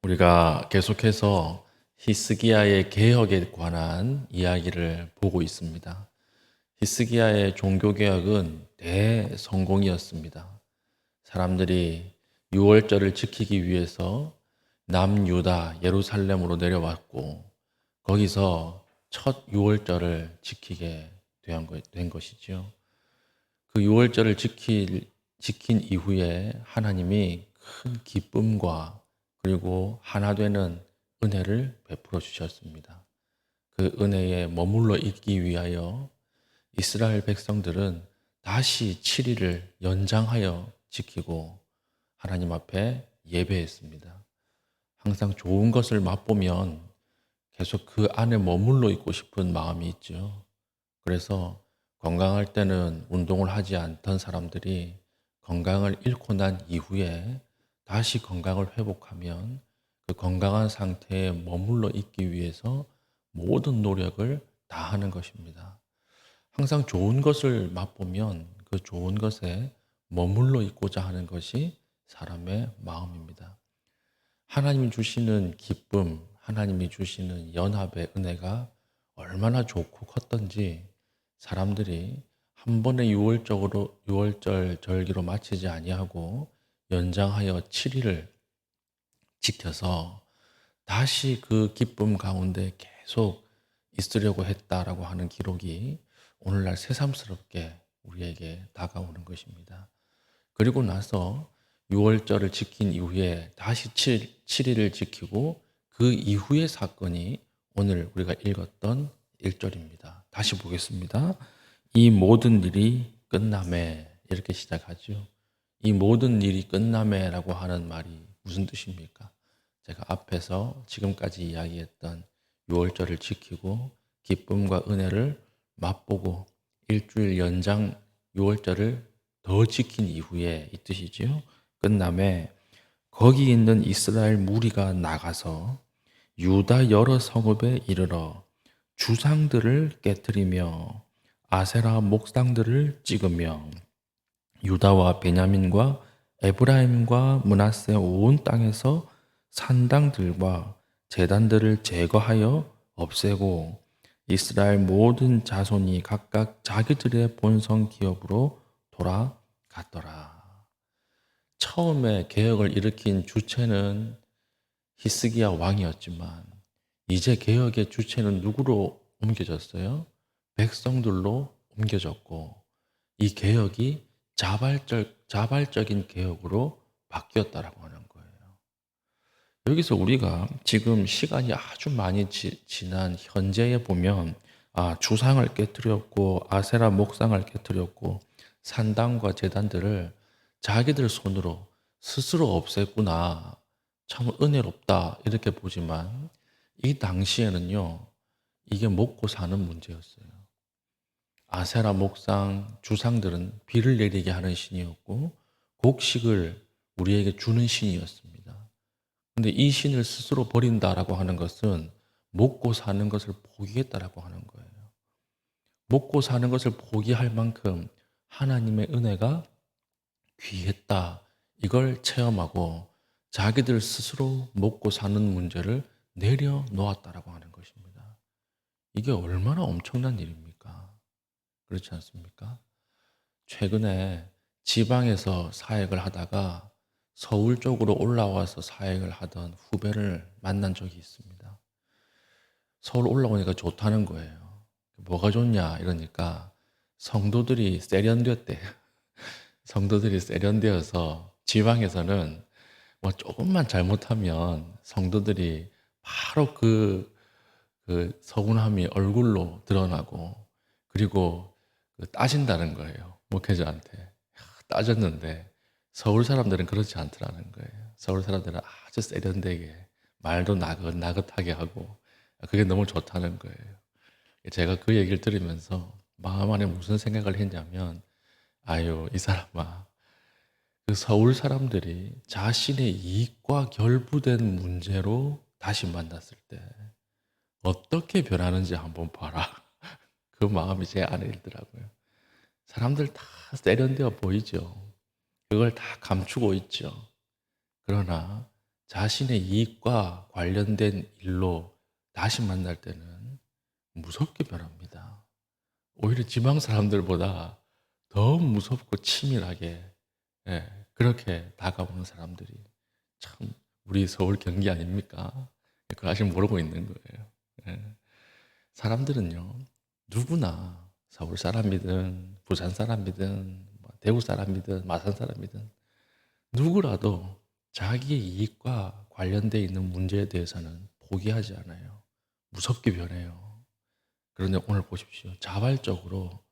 우리가 계속해서 히스기야의 개혁에 관한 이야기를 보고 있습니다. 히스기야의 종교개혁은 대성공이었습니다. 사람들이 유월절을 지키기 위해서 남유다 예루살렘으로 내려왔고 거기서 첫 유월절을 지키게 된 것이죠. 그 유월절을 지킨 이후에 하나님이 큰 기쁨과 그리고 하나 되는 은혜를 베풀어 주셨습니다. 그 은혜에 머물러 있기 위하여 이스라엘 백성들은 다시 7일을 연장하여 지키고 하나님 앞에 예배했습니다. 항상 좋은 것을 맛보면 계속 그 안에 머물러 있고 싶은 마음이 있죠. 그래서 건강할 때는 운동을 하지 않던 사람들이 건강을 잃고 난 이후에 다시 건강을 회복하면 그 건강한 상태에 머물러 있기 위해서 모든 노력을 다하는 것입니다. 항상 좋은 것을 맛보면 그 좋은 것에 머물러 있고자 하는 것이 사람의 마음입니다. 하나님이 주시는 기쁨, 하나님이 주시는 연합의 은혜가 얼마나 좋고 컸던지 사람들이 한 번에 유월절 절기로 마치지 아니하고 연장하여 7일을 지켜서 다시 그 기쁨 가운데 계속 있으려고 했다라고 하는 기록이 오늘날 새삼스럽게 우리에게 다가오는 것입니다. 그리고 나서 6월절을 지킨 이후에 다시 7일을 지키고 그 이후의 사건이 오늘 우리가 읽었던 1절입니다. 다시 보겠습니다. 이 모든 일이 끝남에 이렇게 시작하죠. 이 모든 일이 끝남에라고 하는 말이 무슨 뜻입니까? 제가 앞에서 지금까지 이야기했던 6월절을 지키고 기쁨과 은혜를 맛보고 일주일 연장 6월절을 더 지킨 이후에 이 뜻이지요. 끝남에 거기 있는 이스라엘 무리가 나가서 유다 여러 성읍에 이르러 주상들을 깨뜨리며 아세라 목상들을 찍으며 유다와 베냐민과 에브라임과 므낫세 온 땅에서 산당들과 제단들을 제거하여 없애고 이스라엘 모든 자손이 각각 자기들의 본성 기업으로 돌아갔더라. 처음에 개혁을 일으킨 주체는 히스기야 왕이었지만 이제 개혁의 주체는 누구로 옮겨졌어요? 백성들로 옮겨졌고 이 개혁이 자발적인 개혁으로 바뀌었다라고 하는 거예요. 여기서 우리가 지금 시간이 아주 많이 지난 현재에 보면 주상을 깨뜨렸고 아세라 목상을 깨뜨렸고 산당과 제단들을 자기들 손으로 스스로 없앴구나. 참 은혜롭다 이렇게 보지만 이 당시에는요. 이게 먹고 사는 문제였어요. 아세라 목상 주상들은 비를 내리게 하는 신이었고 곡식을 우리에게 주는 신이었습니다. 근데 이 신을 스스로 버린다라고 하는 것은 먹고 사는 것을 포기했다라고 하는 거예요. 먹고 사는 것을 포기할 만큼 하나님의 은혜가 귀했다. 이걸 체험하고 자기들 스스로 먹고 사는 문제를 내려놓았다라고 하는 것입니다. 이게 얼마나 엄청난 일입니까? 그렇지 않습니까? 최근에 지방에서 사역을 하다가 서울 쪽으로 올라와서 사역을 하던 후배를 만난 적이 있습니다. 서울 올라오니까 좋다는 거예요. 뭐가 좋냐 이러니까 성도들이 세련되었대. 성도들이 세련되어서 지방에서는 뭐 조금만 잘못하면 성도들이 바로 그 서운함이 얼굴로 드러나고 그리고 따진다는 거예요. 목회자한테. 따졌는데 서울 사람들은 그렇지 않더라는 거예요. 서울 사람들은 아주 세련되게 말도 나긋나긋하게 하고 그게 너무 좋다는 거예요. 제가 그 얘기를 들으면서 마음 안에 무슨 생각을 했냐면 아유 이 사람아 그 서울 사람들이 자신의 이익과 결부된 문제로 다시 만났을 때 어떻게 변하는지 한번 봐라. 그 마음이 제 안에 있더라고요. 사람들 다 세련되어 보이죠. 그걸 다 감추고 있죠. 그러나 자신의 이익과 관련된 일로 다시 만날 때는 무섭게 변합니다. 오히려 지방 사람들보다 더 무섭고 치밀하게, 예, 그렇게 다가오는 사람들이 참 우리 서울 경기 아닙니까? 그걸 아직 모르고 있는 거예요. 예. 사람들은요, 누구나 서울 사람이든 부산 사람이든 뭐 대구 사람이든 마산 사람이든 누구라도 자기의 이익과 관련되어 있는 문제에 대해서는 포기하지 않아요. 무섭게 변해요. 그런데 오늘 보십시오. 자발적으로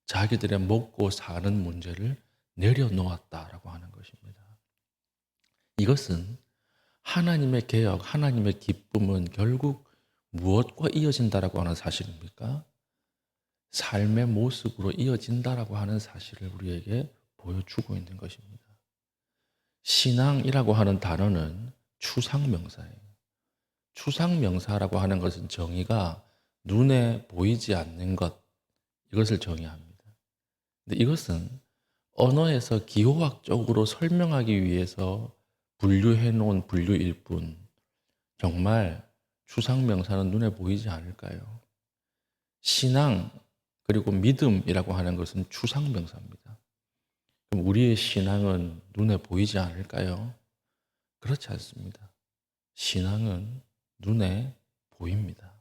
자기들의 먹고 사는 문제를 내려놓았다라고 하는 것입니다. 이것은 하나님의 개혁, 하나님의 기쁨은 결국 무엇과 이어진다라고 하는 사실입니까? 삶의 모습으로 이어진다라고 하는 사실을 우리에게 보여주고 있는 것입니다. 신앙이라고 하는 단어는 추상명사예요. 추상명사라고 하는 것은 정의가 눈에 보이지 않는 것, 이것을 정의합니다. 근데 이것은 언어에서 기호학적으로 설명하기 위해서 분류해 놓은 분류일 뿐, 정말 추상명사는 눈에 보이지 않을까요? 신앙, 그리고 믿음이라고 하는 것은 추상명사입니다. 그럼 우리의 신앙은 눈에 보이지 않을까요? 그렇지 않습니다. 신앙은 눈에 보입니다.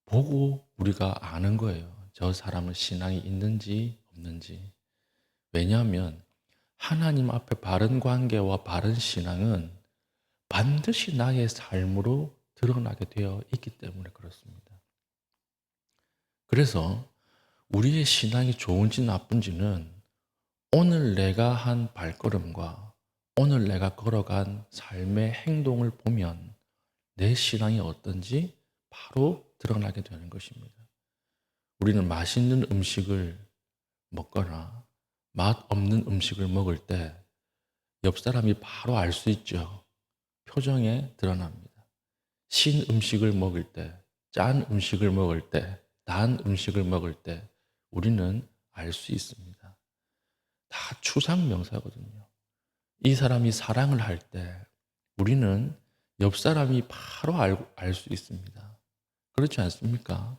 보고 우리가 아는 거예요. 저 사람은 신앙이 있는지 없는지. 왜냐하면 하나님 앞에 바른 관계와 바른 신앙은 반드시 나의 삶으로 드러나게 되어 있기 때문에 그렇습니다. 그래서 우리의 신앙이 좋은지 나쁜지는 오늘 내가 한 발걸음과 오늘 내가 걸어간 삶의 행동을 보면 내 신앙이 어떤지 바로 드러나게 되는 것입니다. 우리는 맛있는 음식을 먹거나 맛 없는 음식을 먹을 때 옆 사람이 바로 알 수 있죠. 표정에 드러납니다. 신 음식을 먹을 때, 짠 음식을 먹을 때, 단 음식을 먹을 때 우리는 알 수 있습니다. 다 추상명사거든요. 이 사람이 사랑을 할 때 우리는 옆 사람이 바로 알 수 있습니다. 그렇지 않습니까?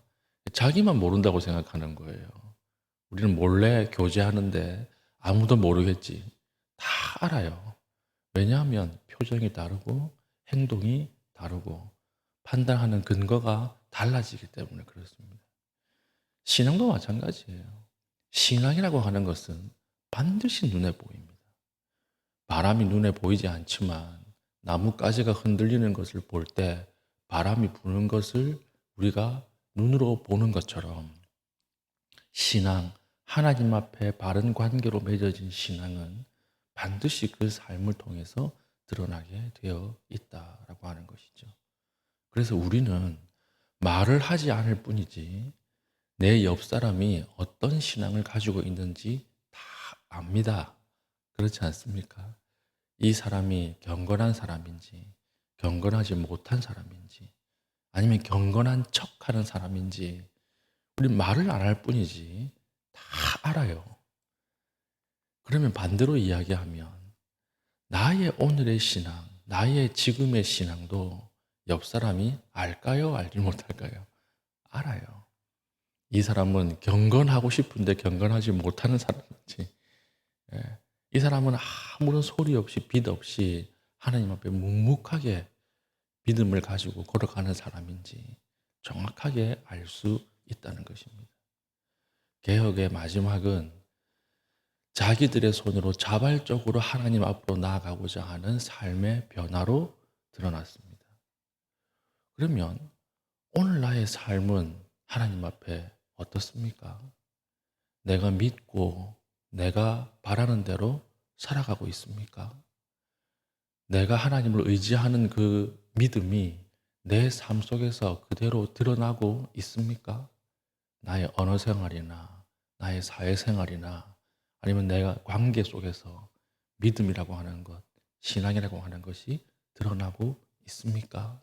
자기만 모른다고 생각하는 거예요. 우리는 몰래 교제하는데 아무도 모르겠지. 다 알아요. 왜냐하면 표정이 다르고 행동이 다르고 판단하는 근거가 달라지기 때문에 그렇습니다. 신앙도 마찬가지예요. 신앙이라고 하는 것은 반드시 눈에 보입니다. 바람이 눈에 보이지 않지만 나뭇가지가 흔들리는 것을 볼 때 바람이 부는 것을 우리가 눈으로 보는 것처럼 신앙, 하나님 앞에 바른 관계로 맺어진 신앙은 반드시 그 삶을 통해서 드러나게 되어 있다라고 하는 것이죠. 그래서 우리는 말을 하지 않을 뿐이지 내 옆 사람이 어떤 신앙을 가지고 있는지 다 압니다. 그렇지 않습니까? 이 사람이 경건한 사람인지, 경건하지 못한 사람인지, 아니면 경건한 척 하는 사람인지, 우리 말을 안 할 뿐이지 다 알아요. 그러면 반대로 이야기하면, 나의 오늘의 신앙, 나의 지금의 신앙도 옆 사람이 알까요? 알지 못할까요? 알아요. 이 사람은 경건하고 싶은데 경건하지 못하는 사람인지, 예. 이 사람은 아무런 소리 없이 빛 없이 하나님 앞에 묵묵하게 믿음을 가지고 걸어가는 사람인지 정확하게 알 수 있다는 것입니다. 개혁의 마지막은 자기들의 손으로 자발적으로 하나님 앞으로 나아가고자 하는 삶의 변화로 드러났습니다. 그러면 오늘 나의 삶은 하나님 앞에 어떻습니까? 내가 믿고 내가 바라는 대로 살아가고 있습니까? 내가 하나님을 의지하는 그 믿음이 내 삶 속에서 그대로 드러나고 있습니까? 나의 언어 생활이나 나의 사회 생활이나 아니면 내가 관계 속에서 믿음이라고 하는 것, 신앙이라고 하는 것이 드러나고 있습니까?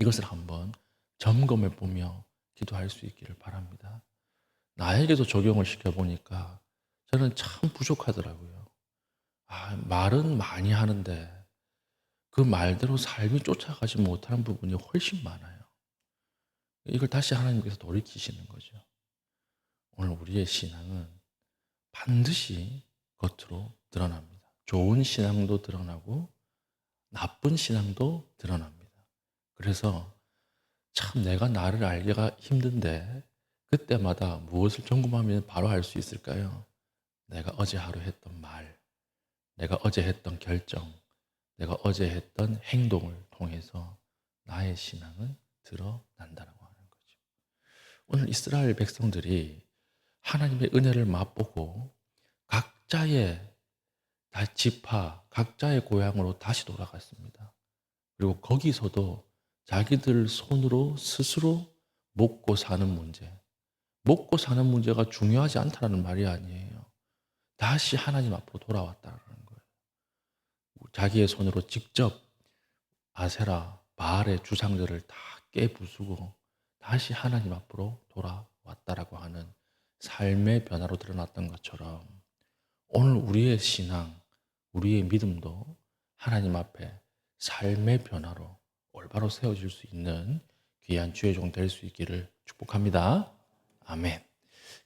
이것을 한번 점검해 보며 기도할 수 있기를 바랍니다. 나에게도 적용을 시켜보니까 저는 참 부족하더라고요. 말은 많이 하는데 그 말대로 삶이 쫓아가지 못하는 부분이 훨씬 많아요. 이걸 다시 하나님께서 돌이키시는 거죠. 오늘 우리의 신앙은 반드시 겉으로 드러납니다. 좋은 신앙도 드러나고 나쁜 신앙도 드러납니다. 그래서 참 내가 나를 알기가 힘든데 그때마다 무엇을 점검하면 바로 알 수 있을까요? 내가 어제 하루 했던 말, 내가 어제 했던 결정, 내가 어제 했던 행동을 통해서 나의 신앙은 드러난다고 하는 거죠. 오늘 이스라엘 백성들이 하나님의 은혜를 맛보고 각자의 지파, 각자의 고향으로 다시 돌아갔습니다. 그리고 거기서도 자기들 손으로 스스로 먹고 사는 문제, 먹고 사는 문제가 중요하지 않다는 말이 아니에요. 다시 하나님 앞으로 돌아왔다는 거예요. 자기의 손으로 직접 아세라, 바알의 주상들을 다 깨부수고 다시 하나님 앞으로 돌아왔다라고 하는 삶의 변화로 드러났던 것처럼 오늘 우리의 신앙, 우리의 믿음도 하나님 앞에 삶의 변화로 올바로 세워질 수 있는 귀한 주의 종 될 수 있기를 축복합니다. 아멘.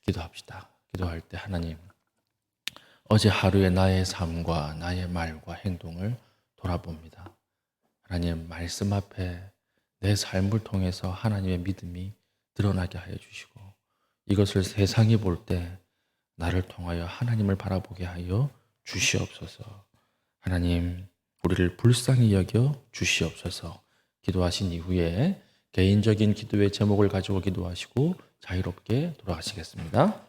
기도합시다. 기도할 때 하나님, 어제 하루의 나의 삶과 나의 말과 행동을 돌아봅니다. 하나님, 말씀 앞에 내 삶을 통해서 하나님의 믿음이 드러나게 하여 주시고 이것을 세상이 볼 때 나를 통하여 하나님을 바라보게 하여 주시옵소서. 하나님, 우리를 불쌍히 여겨 주시옵소서. 기도하신 이후에 개인적인 기도의 제목을 가지고 기도하시고 자유롭게 돌아가시겠습니다.